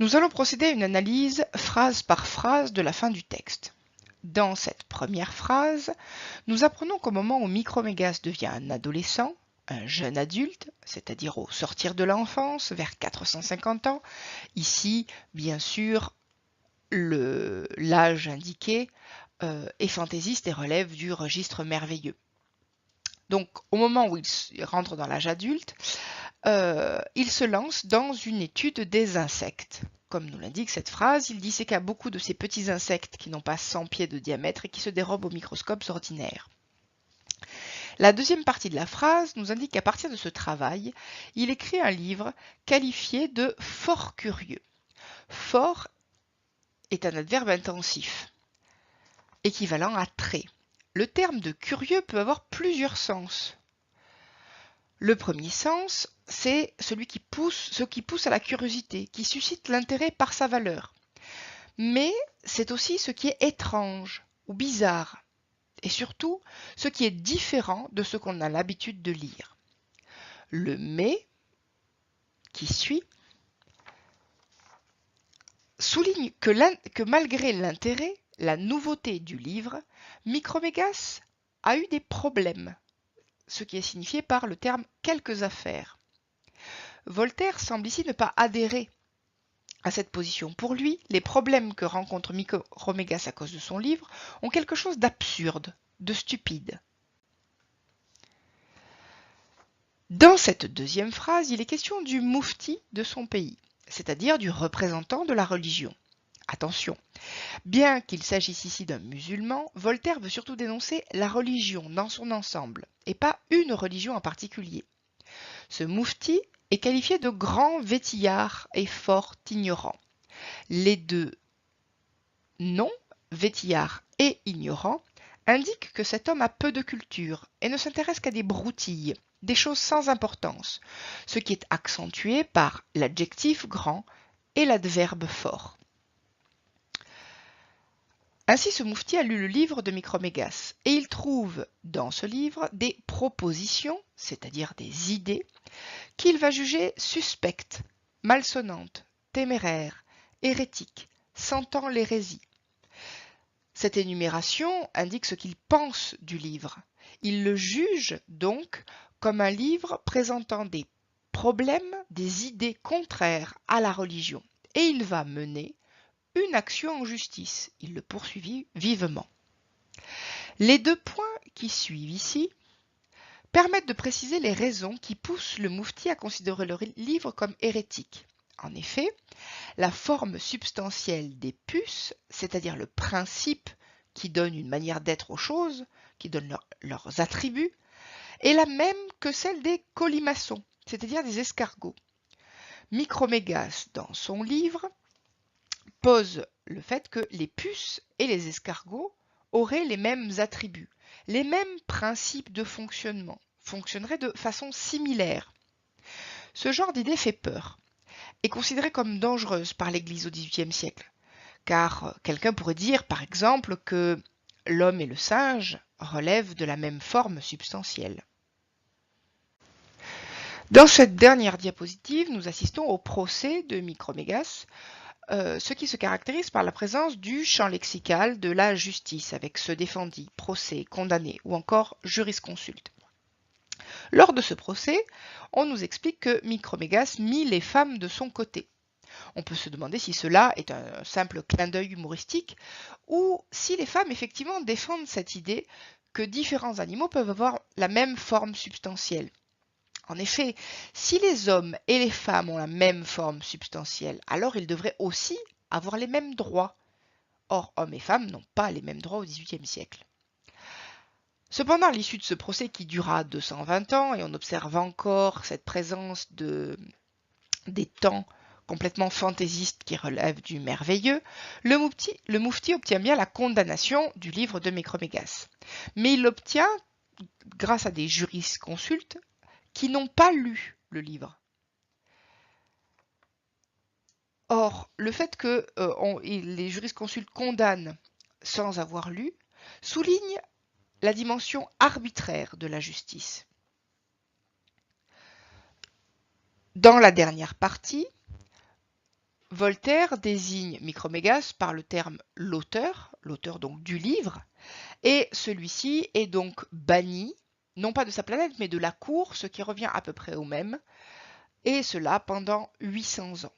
Nous allons procéder à une analyse phrase par phrase de la fin du texte. Dans cette première phrase, nous apprenons qu'au moment où Micromégas devient un adolescent, un jeune adulte, c'est-à-dire au sortir de l'enfance, vers 450 ans, ici, bien sûr, l'âge indiqué est fantaisiste et relève du registre merveilleux. Donc, au moment où il rentre dans l'âge adulte, il se lance dans une étude des insectes. Comme nous l'indique cette phrase, il disséqua beaucoup de ces petits insectes qui n'ont pas 100 pieds de diamètre et qui se dérobent aux microscopes ordinaires. La deuxième partie de la phrase nous indique qu'à partir de ce travail, il écrit un livre qualifié de fort curieux. Fort est un adverbe intensif, équivalent à très. Le terme de curieux peut avoir plusieurs sens. Le premier sens, c'est ce qui pousse à la curiosité, qui suscite l'intérêt par sa valeur. Mais c'est aussi ce qui est étrange ou bizarre, et surtout ce qui est différent de ce qu'on a l'habitude de lire. Le mais qui suit souligne que malgré l'intérêt, la nouveauté du livre, Micromégas a eu des problèmes, ce qui est signifié par le terme quelques affaires. Voltaire semble ici ne pas adhérer à cette position. Pour lui, les problèmes que rencontre Micromégas à cause de son livre ont quelque chose d'absurde, de stupide. Dans cette deuxième phrase, il est question du moufti de son pays, c'est-à-dire du représentant de la religion. Attention, bien qu'il s'agisse ici d'un musulman, Voltaire veut surtout dénoncer la religion dans son ensemble, et pas une religion en particulier. Ce moufti est qualifié de grand vétillard et fort ignorant. Les deux noms, vétillard et ignorant, indiquent que cet homme a peu de culture et ne s'intéresse qu'à des broutilles, des choses sans importance, ce qui est accentué par l'adjectif grand et l'adverbe fort. Ainsi, ce moufti a lu le livre de Micromégas et il trouve dans ce livre des propositions, c'est-à-dire des idées, qu'il va juger suspectes, malsonnantes, téméraires, hérétiques, sentant l'hérésie. Cette énumération indique ce qu'il pense du livre. Il le juge donc comme un livre présentant des problèmes, des idées contraires à la religion. Et il va mener une action en justice. Il le poursuivit vivement. Les deux points qui suivent ici permettent de préciser les raisons qui poussent le moufti à considérer le livre comme hérétique. En effet, la forme substantielle des puces, c'est-à-dire le principe qui donne une manière d'être aux choses, qui donne leurs attributs, est la même que celle des colimaçons, c'est-à-dire des escargots. Micromégas, dans son livre, pose le fait que les puces et les escargots auraient les mêmes attributs, les mêmes principes de fonctionnement, fonctionneraient de façon similaire. Ce genre d'idée fait peur, est considérée comme dangereuse par l'Église au XVIIIe siècle, car quelqu'un pourrait dire par exemple que l'homme et le singe relèvent de la même forme substantielle. Dans cette dernière diapositive, nous assistons au procès de Micromégas, ce qui se caractérise par la présence du champ lexical de la justice, avec ce défendit, procès, condamné ou encore jurisconsulte. Lors de ce procès, on nous explique que Micromégas mit les femmes de son côté. On peut se demander si cela est un simple clin d'œil humoristique ou si les femmes effectivement défendent cette idée que différents animaux peuvent avoir la même forme substantielle. En effet, si les hommes et les femmes ont la même forme substantielle, alors ils devraient aussi avoir les mêmes droits. Or, hommes et femmes n'ont pas les mêmes droits au XVIIIe siècle. Cependant, à l'issue de ce procès qui dura 220 ans, et on observe encore cette présence des temps complètement fantaisistes qui relèvent du merveilleux, le moufti obtient bien la condamnation du livre de Micromégas. Mais il l'obtient grâce à des jurisconsultes qui n'ont pas lu le livre. Or, le fait que les jurisconsultes condamnent sans avoir lu souligne la dimension arbitraire de la justice. Dans la dernière partie, Voltaire désigne Micromégas par le terme l'auteur donc du livre, et celui-ci est donc banni, non pas de sa planète, mais de la cour, ce qui revient à peu près au même, et cela pendant 800 ans.